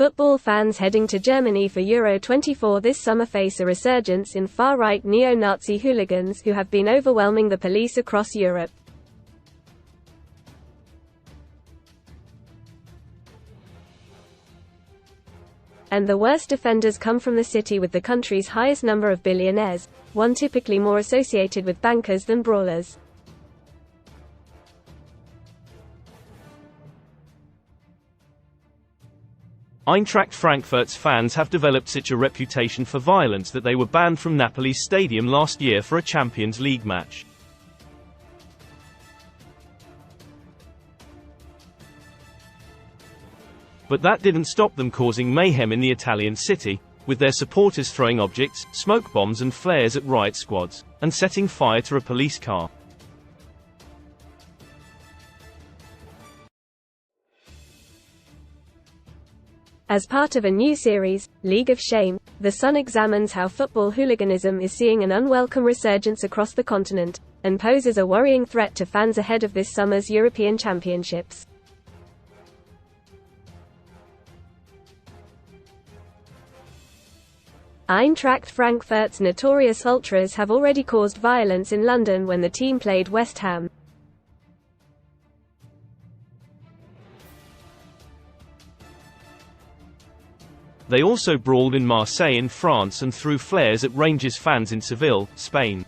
Football fans heading to Germany for Euro 24 this summer face a resurgence in far-right neo-Nazi hooligans who have been overwhelming the police across Europe. And the worst offenders come from the city with the country's highest number of billionaires, one typically more associated with bankers than brawlers. Eintracht Frankfurt's fans have developed such a reputation for violence that they were banned from Napoli's stadium last year for a Champions League match. But that didn't stop them causing mayhem in the Italian city, with their supporters throwing objects, smoke bombs and flares at riot squads, and setting fire to a police car. As part of a new series, League of Shame, The Sun examines how football hooliganism is seeing an unwelcome resurgence across the continent, and poses a worrying threat to fans ahead of this summer's European Championships. Eintracht Frankfurt's notorious ultras have already caused violence in London when the team played West Ham. They also brawled in Marseille in France and threw flares at Rangers fans in Seville, Spain.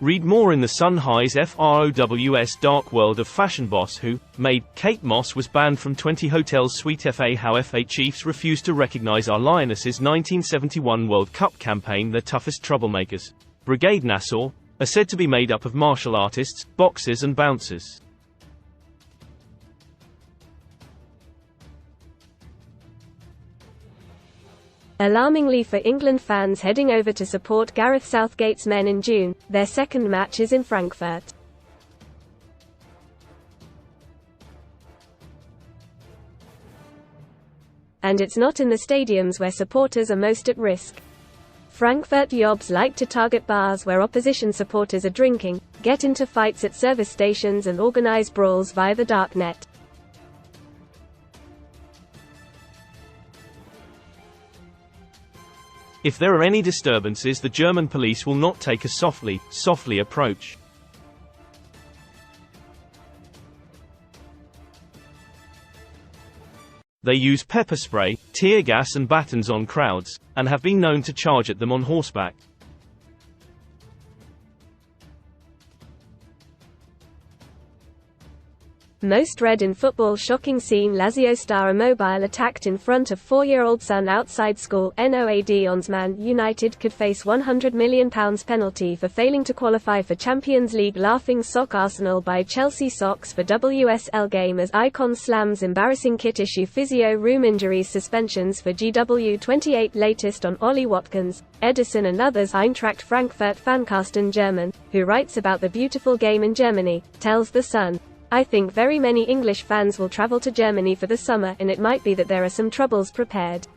Read more in The Sun. High's FROWS dark world of fashion boss who made Kate Moss was banned from 20 hotels. Suite FA. How FA chiefs refused to recognize our Lionesses' 1971 World Cup campaign. Their toughest troublemakers, Brigade Nassau, are said to be made up of martial artists, boxers and bouncers. Alarmingly for England fans heading over to support Gareth Southgate's men in June, their second match is in Frankfurt. And it's not in the stadiums where supporters are most at risk. Frankfurt yobs like to target bars where opposition supporters are drinking, get into fights at service stations and organize brawls via the darknet. If there are any disturbances, the German police will not take a softly approach. They use pepper spray, tear gas and batons on crowds, and have been known to charge at them on horseback. Most read in football. Shocking scene. Lazio star immobile attacked in front of 4-year-old son outside school. NOAD ons Man United could face £100 million penalty for failing to qualify for Champions League. Laughing Sock. Arsenal buy Chelsea socks for WSL game as Icon slams embarrassing kit issue. Physio room injuries. Suspensions for GW28. Latest on Ollie Watkins, Edison and others. Eintracht Frankfurt fan Carsten German, who writes about the beautiful game in Germany, tells The Sun, "I think very many English fans will travel to Germany for the summer, and it might be that there are some troubles prepared."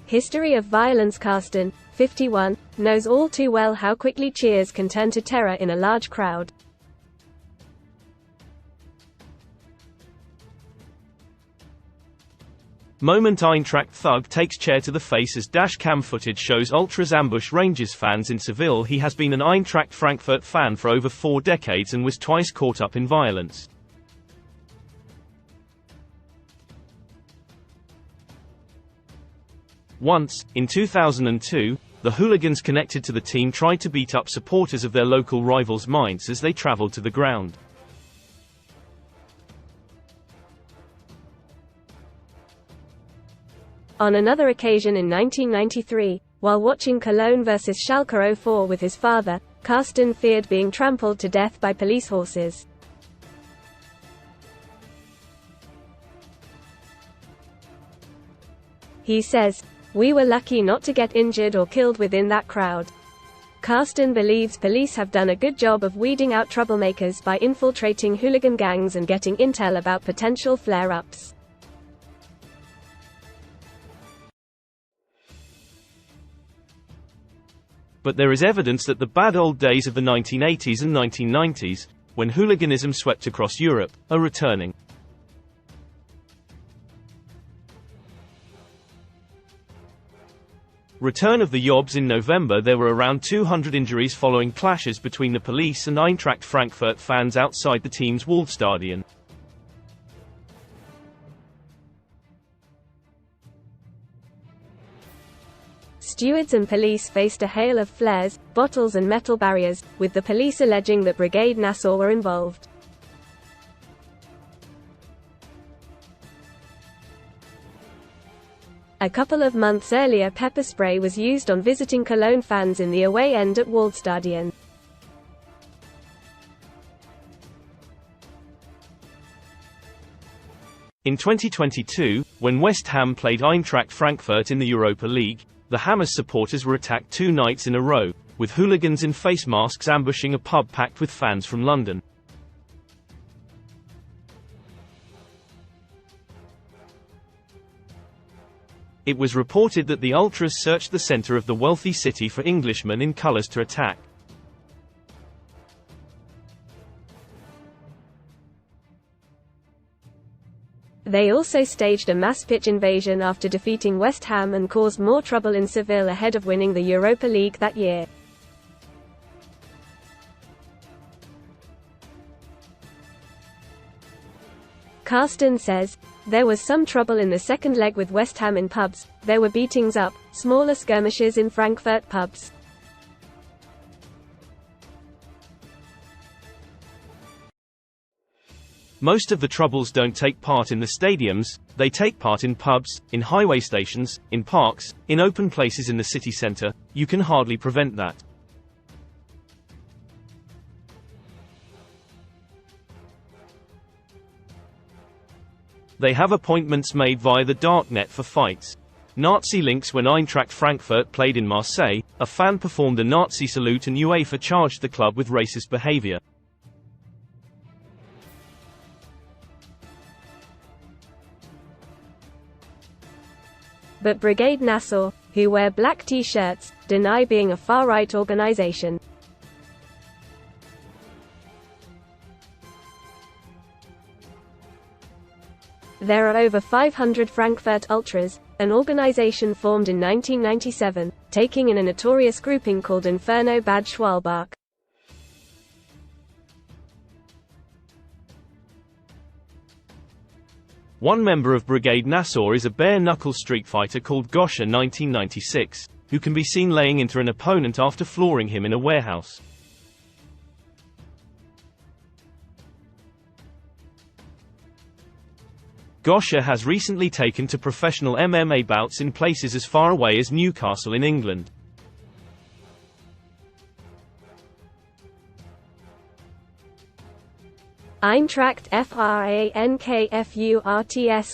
History of violence. Carsten, 51, knows all too well how quickly cheers can turn to terror in a large crowd. Moment. Eintracht thug takes chair to the face as dash cam footage shows ultras ambush Rangers fans in Seville. He has been an Eintracht Frankfurt fan for over 4 decades and was twice caught up in violence. Once, in 2002, the hooligans connected to the team tried to beat up supporters of their local rivals Mainz as they traveled to the ground. On another occasion in 1993, while watching Cologne vs Schalke 04 with his father, Carsten feared being trampled to death by police horses. He says, "We were lucky not to get injured or killed within that crowd." Carsten believes police have done a good job of weeding out troublemakers by infiltrating hooligan gangs and getting intel about potential flare-ups. But there is evidence that the bad old days of the 1980s and 1990s, when hooliganism swept across Europe, are returning. Return of the Jobs. In November there were around 200 injuries following clashes between the police and Eintracht Frankfurt fans outside the team's Waldstadion. Stewards and police faced a hail of flares, bottles and metal barriers, with the police alleging that Brigade Nassau were involved. A couple of months earlier, pepper spray was used on visiting Cologne fans in the away end at Waldstadion. In 2022, when West Ham played Eintracht Frankfurt in the Europa League, the Hammers supporters were attacked 2 nights in a row, with hooligans in face masks ambushing a pub packed with fans from London. It was reported that the ultras searched the centre of the wealthy city for Englishmen in colours to attack. They also staged a mass pitch invasion after defeating West Ham and caused more trouble in Seville ahead of winning the Europa League that year. Carsten says, "There was some trouble in the second leg with West Ham in pubs, there were beatings up, smaller skirmishes in Frankfurt pubs. Most of the troubles don't take part in the stadiums, they take part in pubs, in highway stations, in parks, in open places in the city centre. You can hardly prevent that." They have appointments made via the darknet for fights. Nazi links. When Eintracht Frankfurt played in Marseille, a fan performed a Nazi salute and UEFA charged the club with racist behaviour. But Brigade Nassau, who wear black T-shirts, deny being a far-right organization. There are over 500 Frankfurt Ultras, an organization formed in 1997, taking in a notorious grouping called Inferno Bad Schwalbach. One member of Brigade Nassau is a bare-knuckle street fighter called Gosha 1996, who can be seen laying into an opponent after flooring him in a warehouse. Gosha has recently taken to professional MMA bouts in places as far away as Newcastle in England. Eintracht Frankfurt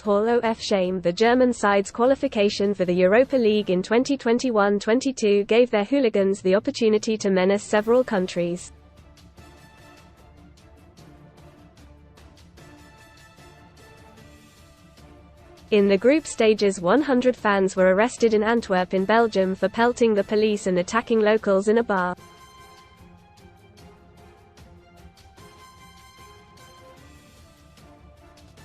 Hall of Shame. The German side's qualification for the Europa League in 2021-22 gave their hooligans the opportunity to menace several countries. In the group stages, 100 fans were arrested in Antwerp in Belgium for pelting the police and attacking locals in a bar.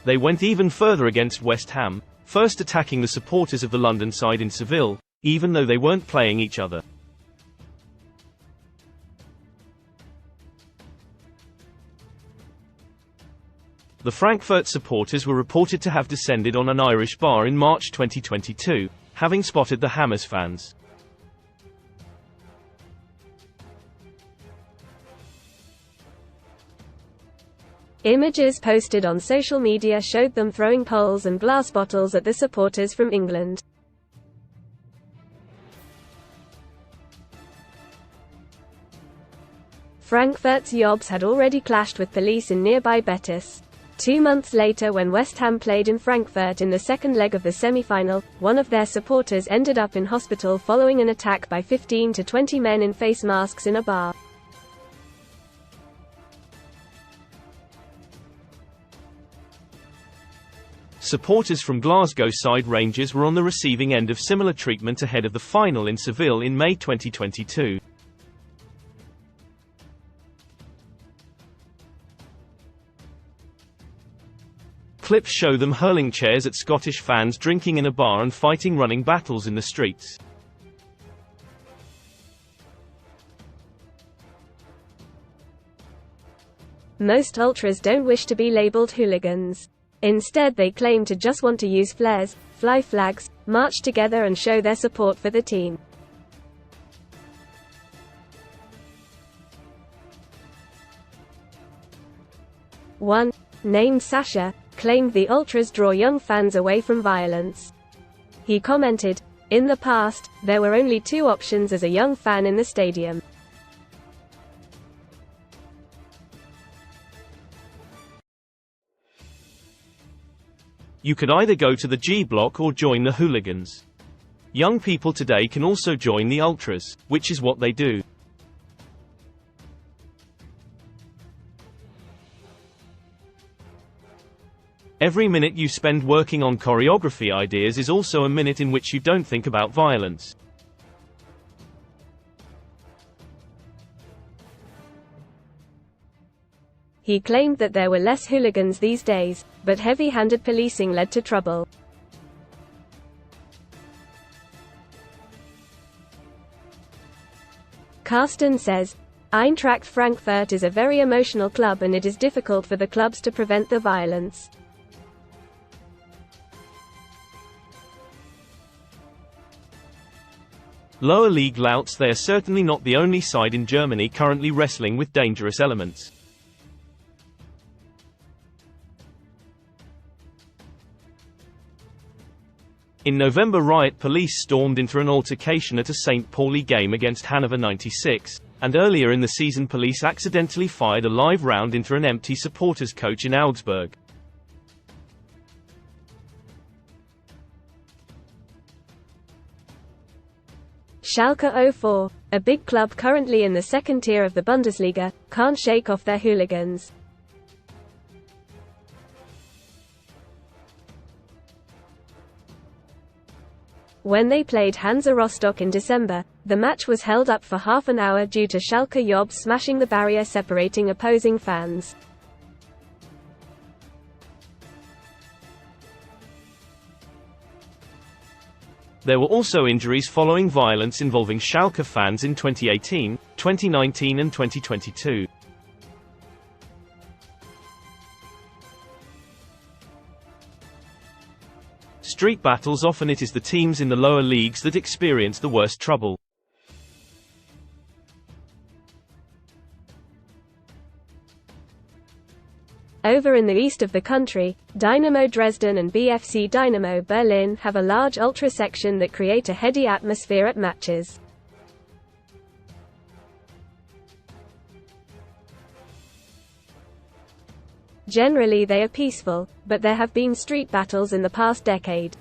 They went even further against West Ham, first attacking the supporters of the London side in Seville, even though they weren't playing each other. The Frankfurt supporters were reported to have descended on an Irish bar in March 2022, having spotted the Hammers fans. Images posted on social media showed them throwing poles and glass bottles at the supporters from England. Frankfurt's Jobs had already clashed with police in nearby Betis. 2 months later, when West Ham played in Frankfurt in the second leg of the semi-final, one of their supporters ended up in hospital following an attack by 15 to 20 men in face masks in a bar. Supporters from Glasgow side Rangers were on the receiving end of similar treatment ahead of the final in Seville in May 2022. Clips show them hurling chairs at Scottish fans, drinking in a bar and fighting running battles in the streets. Most ultras don't wish to be labeled hooligans. Instead, they claim to just want to use flares, fly flags, march together and show their support for the team. One, named Sasha, claimed the ultras draw young fans away from violence. He commented, "In the past, there were only two options as a young fan in the stadium. You could either go to the G Block or join the hooligans. Young people today can also join the ultras, which is what they do. Every minute you spend working on choreography ideas is also a minute in which you don't think about violence. He claimed that there were less hooligans these days, but heavy-handed policing led to trouble. Carsten says, Eintracht Frankfurt is a very emotional club and it is difficult for the clubs to prevent the violence. Lower league louts. They are certainly not the only side in Germany currently wrestling with dangerous elements. In November, riot police stormed into an altercation at a St. Pauli game against Hannover 96, and earlier in the season police accidentally fired a live round into an empty supporters' coach in Augsburg. Schalke 04, a big club currently in the second tier of the Bundesliga, can't shake off their hooligans. When they played Hansa Rostock in December, the match was held up for half an hour due to Schalke Job smashing the barrier separating opposing fans. There were also injuries following violence involving Schalke fans in 2018, 2019 and 2022. Street battles. Often it is the teams in the lower leagues that experience the worst trouble. Over in the east of the country, Dynamo Dresden and BFC Dynamo Berlin have a large ultra section that create a heady atmosphere at matches. Generally they are peaceful, but there have been street battles in the past decade.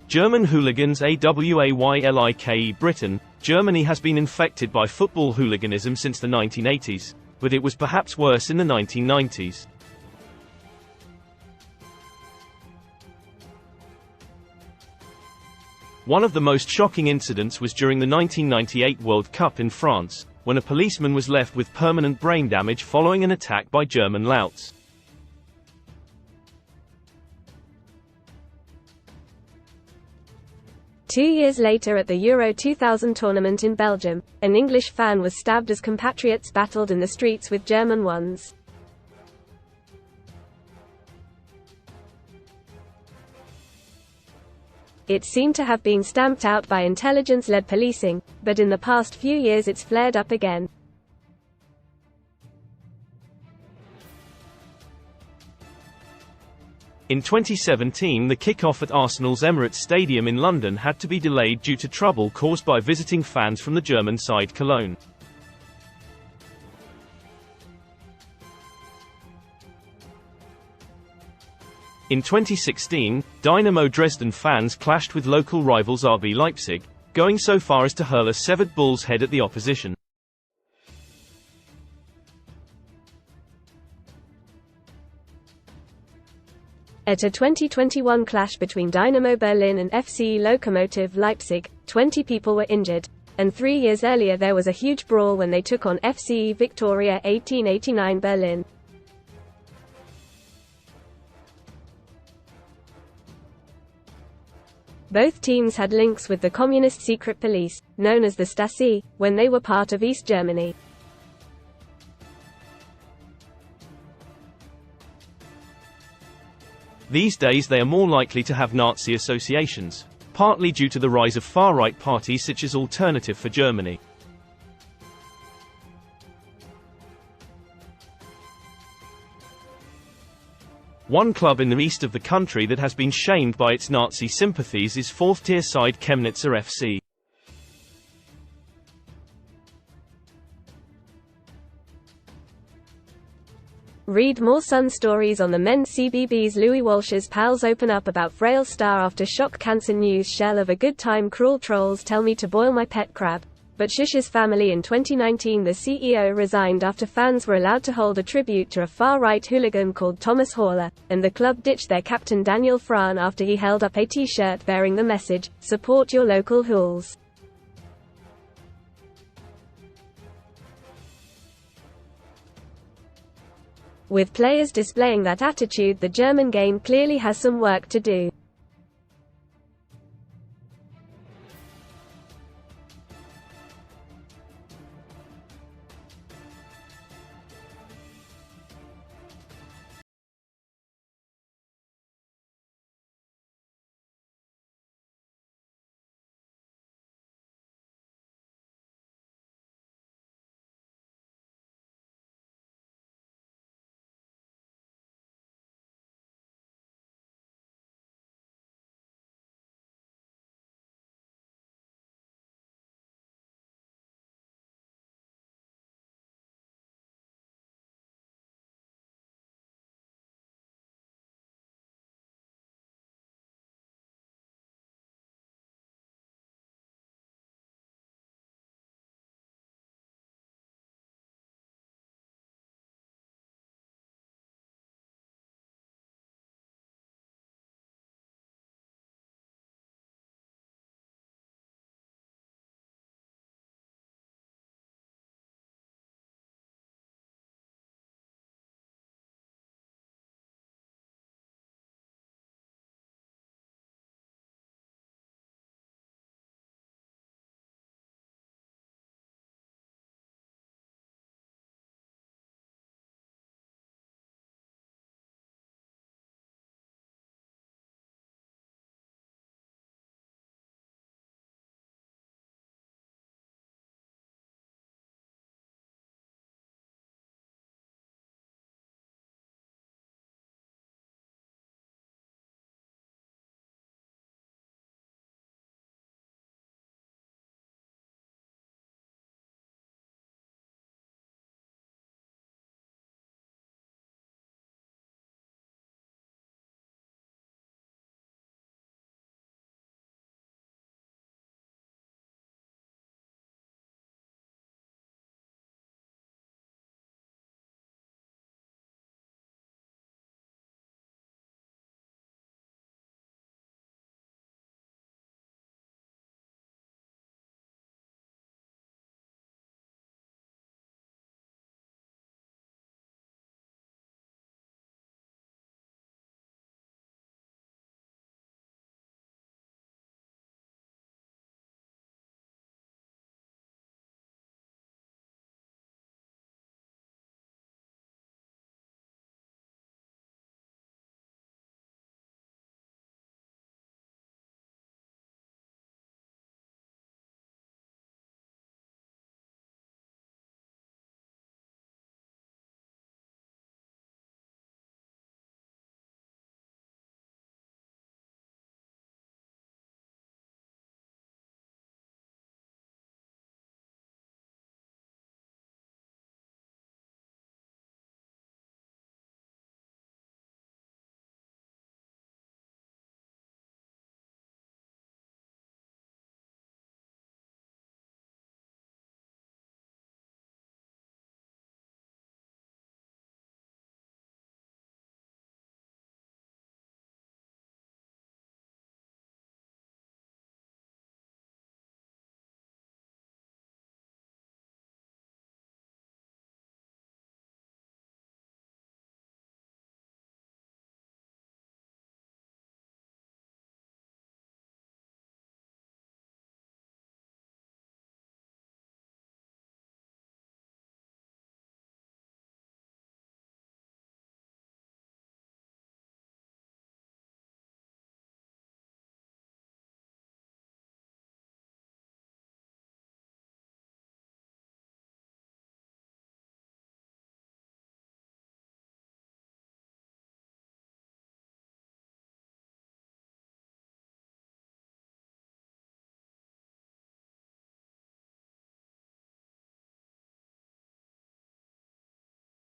German hooligans. AWAYLIKE. Britain. Germany has been infected by football hooliganism since the 1980s, but it was perhaps worse in the 1990s. One of the most shocking incidents was during the 1998 World Cup in France, when a policeman was left with permanent brain damage following an attack by German louts. Two years later at the Euro 2000 tournament in Belgium, an English fan was stabbed as compatriots battled in the streets with German ones. It seemed to have been stamped out by intelligence-led policing, but in the past few years it's flared up again. In 2017, the kick-off at Arsenal's Emirates Stadium in London had to be delayed due to trouble caused by visiting fans from the German side Cologne. In 2016, Dynamo Dresden fans clashed with local rivals RB Leipzig, going so far as to hurl a severed bull's head at the opposition. At a 2021 clash between Dynamo Berlin and FC Lokomotive Leipzig, 20 people were injured. And 3 years earlier there was a huge brawl when they took on FCE Victoria 1889 Berlin. Both teams had links with the communist secret police, known as the Stasi, when they were part of East Germany. These days they are more likely to have Nazi associations, partly due to the rise of far-right parties such as Alternative for Germany. One club in the east of the country that has been shamed by its Nazi sympathies is fourth-tier side Chemnitzer FC. Read more Sun stories on the men's CBBS. Louis Walsh's pals open up about frail star after shock cancer news. Shell of a good time. Cruel trolls tell me to boil my pet crab. But Shish's family. In 2019 the CEO resigned after fans were allowed to hold a tribute to a far-right hooligan called Thomas Haller, and the club ditched their captain Daniel Fran after he held up a t-shirt bearing the message, "Support your local hools." With players displaying that attitude, the German game clearly has some work to do.